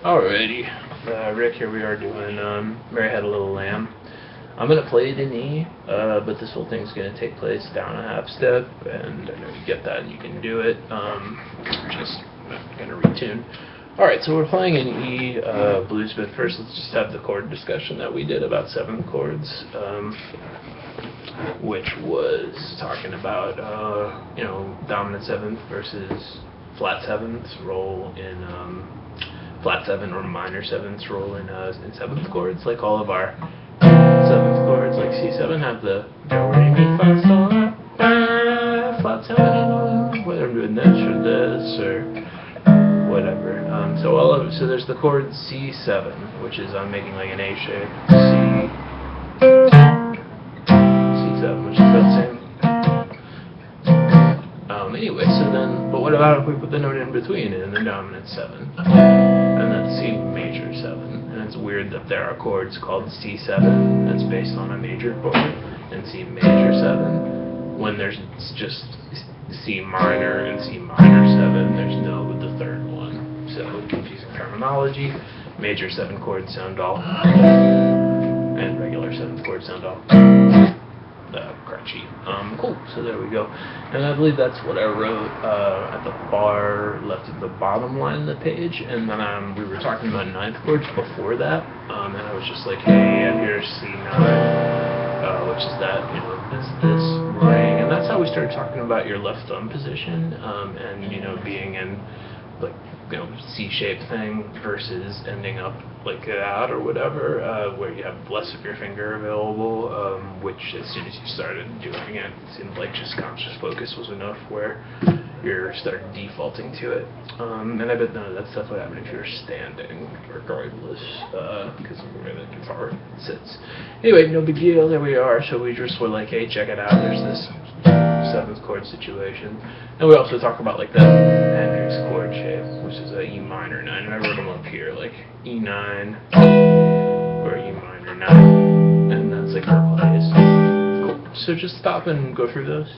Alrighty, Rick, here we are doing Mary Had a Little Lamb. I'm going to play it in E, but this whole thing's going to take place down a half step, and I know you get that and you can do it. Just going to retune. Alright, so we're playing in E blues, but first let's just have the chord discussion that we did about 7th chords, which was talking about, dominant 7th versus flat 7th's role in flat 7 or minor 7th's role in 7th chords. Like all of our 7th chords, like C7, have the do, re, mi, fa, sol, la, flat 7, whether I'm doing this or this or whatever. So there's the chord C7, which is I'm making like an A shape. C7, which is that same. Anyway, but what about if we put the note in between it in the dominant 7? And that's C major 7. And it's weird that there are chords called C7 that's based on a major chord, and C major 7, when there's just C minor and C minor 7, there's no the third one. So confusing terminology. Major 7 chords sound all, and regular 7th chords sound all. Crunchy. Cool, so there we go. And I believe that's what I wrote at the far left of the bottom line of the page, and then we were talking about 9th chords before that, and I was just like, hey, and here's C9, which is that, this ring, and that's how we started talking about your left thumb position, and, being in, like, C-shaped thing versus ending up like that or whatever, where you have less of your finger available, which as soon as you started doing it, it seemed like just conscious focus was enough where you started defaulting to it. And I bet none of that stuff would happen if you were standing, regardless, because of where the guitar sits. Anyway, no big deal, there we are, so we just were like, hey, check it out, there's this 7th chord situation. And we also talk about like the Hendrix chord shape, which is a E minor 9, and I wrote them up here, like E9 or E minor 9, and that's like purple haze. Cool. So just stop and go through those.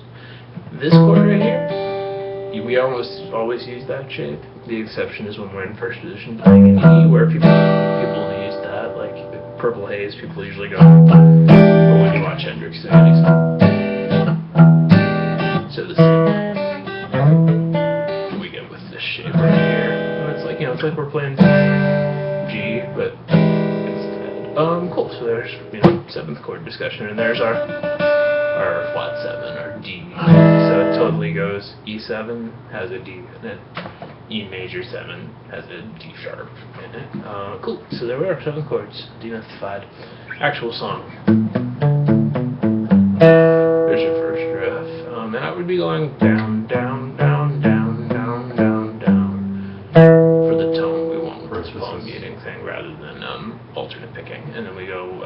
This chord right here, we almost always use that shape. The exception is when we're in first position playing in E, where people use that, like purple haze, people usually go, but when you watch Hendrix, so the same we get with this shape right here. And it's like, it's like we're playing G, but instead. Cool, so there's, 7th chord discussion, and there's our flat 7, or D. So it totally goes E7 has a D in it, E major 7 has a D sharp in it. Cool, so there we are, 7 chords, demystified. Actual song. There's your first riff. And I would be going down, down, down, down, down, down, down. For the tone, we want this palm muting thing rather than alternate picking. And then we go,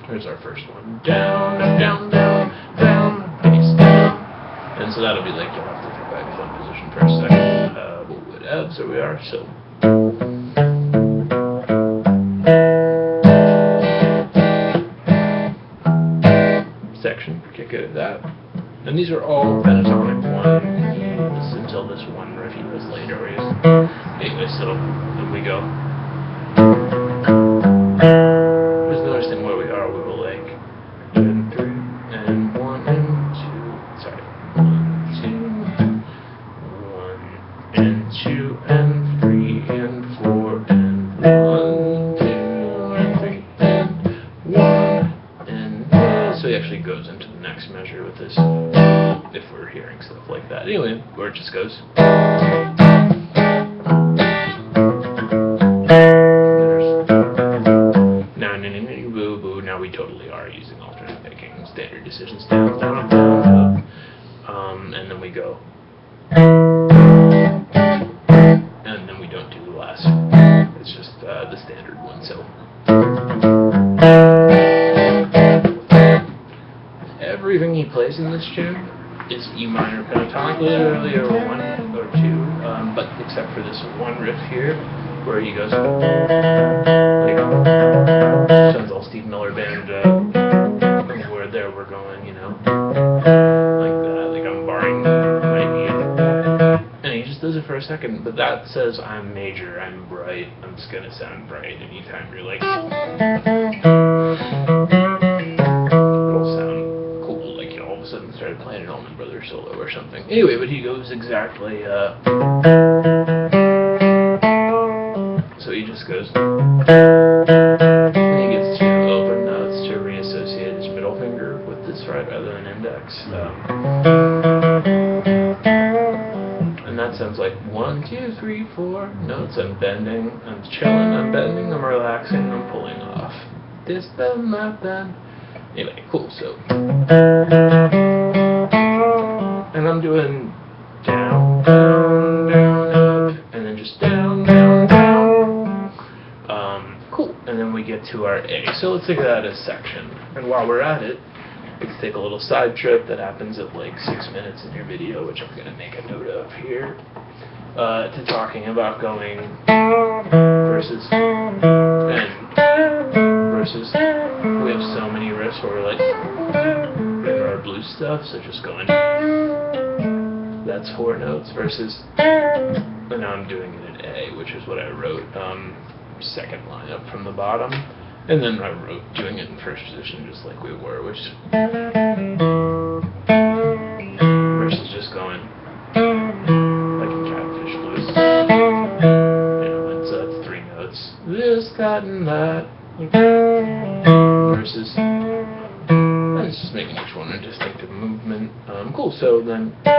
Here's our first one. Down, down, down, down, bass down. And so that'll be like, you'll have to pick back thumb position for a second. Whatever, so we are, so. Section, get good at that. And these are all pentatonic 1 until this one riff he was later raised. Anyway, so then we go. Just noticing where we are, we were like 2 and 3 and 1 and 2. Sorry. 1, 2, 1 and 2 and 3 and 4 and 1, 2 and 3 and 1 and so he actually goes into the next measure with this, if we're hearing stuff like that. Anyway, where it just goes. Now we totally are using alternate picking, standard decisions, down, down, down, up. And then we go. And then we don't do the last. It's just the standard one, so. Everything he plays in this tune is E minor pentatonic, literally, or 1 or 2, but except for this one riff here, where he goes, like, sounds all Steve Miller Band, where there we're going, like that, like I'm barring my E does it for a second, but that says I'm major, I'm bright, I'm just gonna sound bright anytime you're like, it'll sound cool, like you all of a sudden started playing an Allman Brothers solo or something. Anyway, but he goes exactly, so he just goes, and he gets two open notes to reassociate his middle finger with this fret rather than index. And that sounds like 1, 2, 3, 4 notes. I'm bending, I'm chilling, I'm bending, I'm relaxing, I'm pulling off. This bend, that bend. Anyway, cool, so. And I'm doing down, down, down, up, and then just down, down, down. Cool, and then we get to our A. So let's think of that as section. And while we're at it, let's take a little side trip that happens at like 6 minutes in your video, which I'm going to make a note of here, to talking about going versus and versus. We have so many riffs where we're like in our blues stuff, so just going, that's 4 notes versus, and now I'm doing it in A, which is what I wrote, second line up from the bottom. And then I wrote doing it in first position just like we were, which versus just going like in Catfish Blues. You know, and so that's 3 notes. This, that, and that. Versus, and it's just making each one a distinctive movement. Cool, so then, so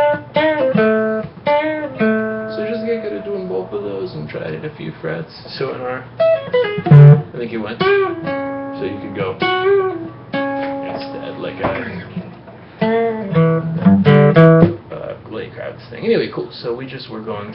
just get good at doing both of those and try it at a few frets. So in our, I think it went, so you could go instead, like a Lay Crowds thing. Anyway, cool. So we just were going,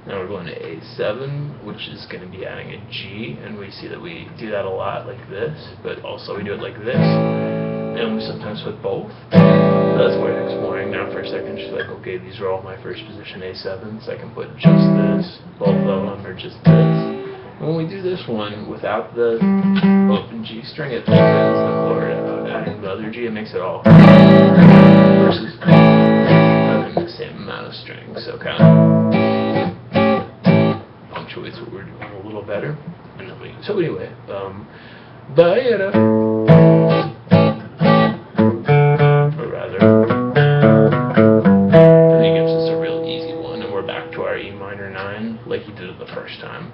now we're going to A7, which is going to be adding a G, and we see that we do that a lot like this, but also we do it like this, and we sometimes put both. So that's where I'm exploring now for a second. She's like, okay, these are all my first position A7s. I can put just this, both of them, or just this. When we do this one without the open G string, it opens the chord out. Adding the other G, it makes it all versus having the same amount of strings. So kind of punctuates what we're doing a little better. And then so anyway, or rather, and he gives us a real easy one, and we're back to our E minor 9 like he did it the first time.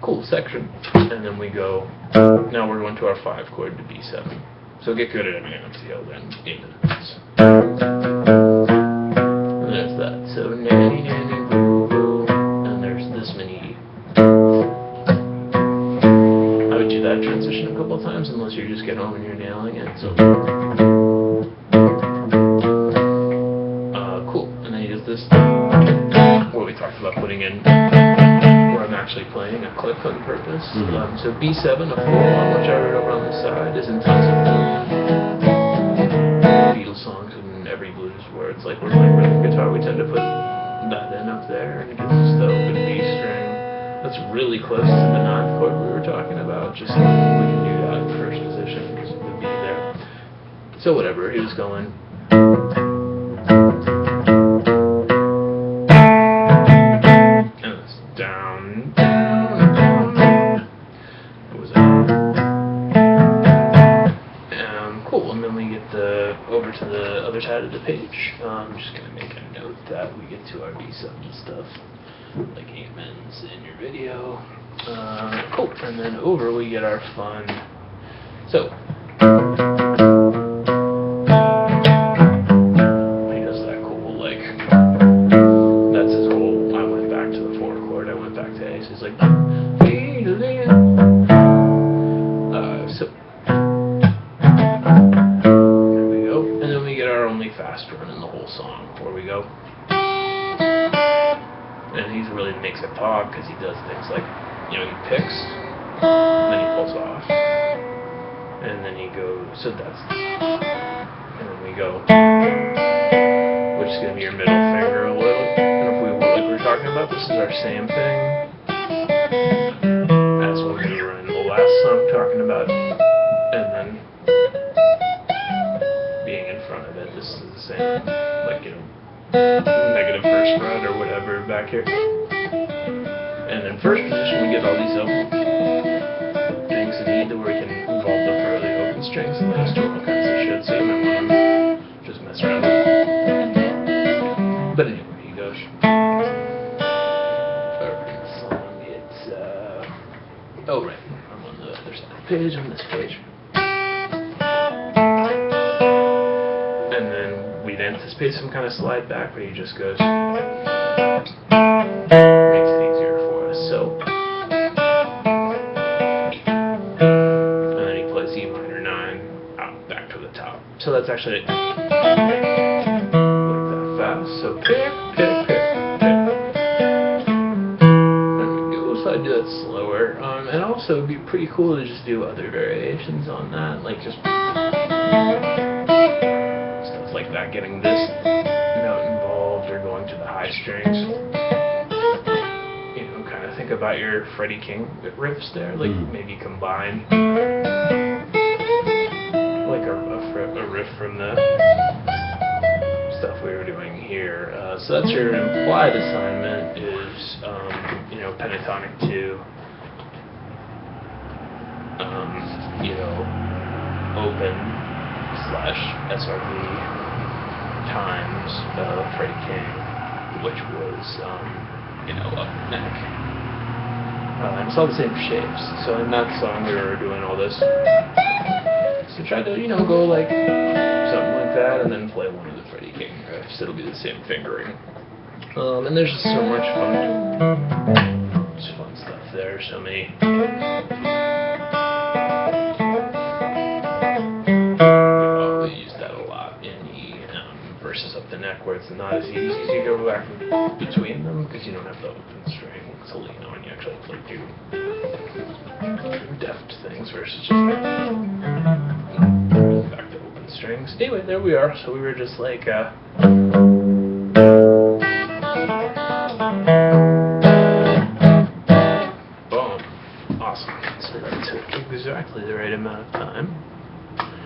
Cool section, and then we go, now we're going to our 5 chord to B7. So get good at it, man, see how then 8 minutes. And there's that, so nanny, nanny, boo, boo, and there's this many. I would do that transition a couple times unless you're just getting home and you're nailing it, so. Cool, and then he does this, where we talked about putting in, I'm actually playing a click on purpose. So B7, a 4-1, which I wrote over on the side, is in tons of Beatles songs and every blues where it's like we're playing rhythm guitar, we tend to put that in up there, and it gives us the open B string. That's really close to the 9th chord we were talking about, just we can do that in first position because of the B there. So whatever, he was going. Over to the other side of the page. I'm just going to make a note that we get to our B7 stuff, like amens in your video. Cool. And then over we get our fun. So, he does that cool, like, that's his whole, I went back to the 4 chord, I went back to A, so he's like, so, fast run in the whole song before we go, and he really makes it pop because he does things like, you know, he picks, and then he pulls off, and then he goes, so that's, and then we go, which is going to be your middle finger a little, and if we, like we were talking about, this is our same thing as what we were in the last song talking about, and then being This is the same, like, you know, negative first fret or whatever back here. And in first position we get all these open strings in E where we can involve the fairly open strings and just do all kinds of shit, so you might want to just mess around with it. But anyway, he goes. Alright, song, it's, oh right, I'm on the other side of the page, on this page. And then we'd anticipate some kind of slide back where he just goes, makes it easier for us, so. And then he plays E minor 9 out back to the top. So that's actually like that fast, so pick, pick, pick, pick. There we go, so I do that slower. And also it'd be pretty cool to just do other variations on that, like just like that, getting this note involved or going to the high strings. You know, kind of think about your Freddie King riffs there, like maybe combine like a riff from the stuff we were doing here. So that's your implied assignment is, you know, pentatonic 2, you know, open / SRV times Freddie King, which was, you know, up neck. And it's all the same shapes. So in that song we were doing all this. So try to, you know, go like something like that and then play one of the Freddie King riffs. It'll be the same fingering. And there's just so much fun stuff there. So many. Versus up the neck where it's not as easy to go back between them because you don't have the open string to lean on. You actually have to do deft things versus just back to open strings. Anyway, there we are. So we were just like boom. Awesome. So that took exactly the right amount of time.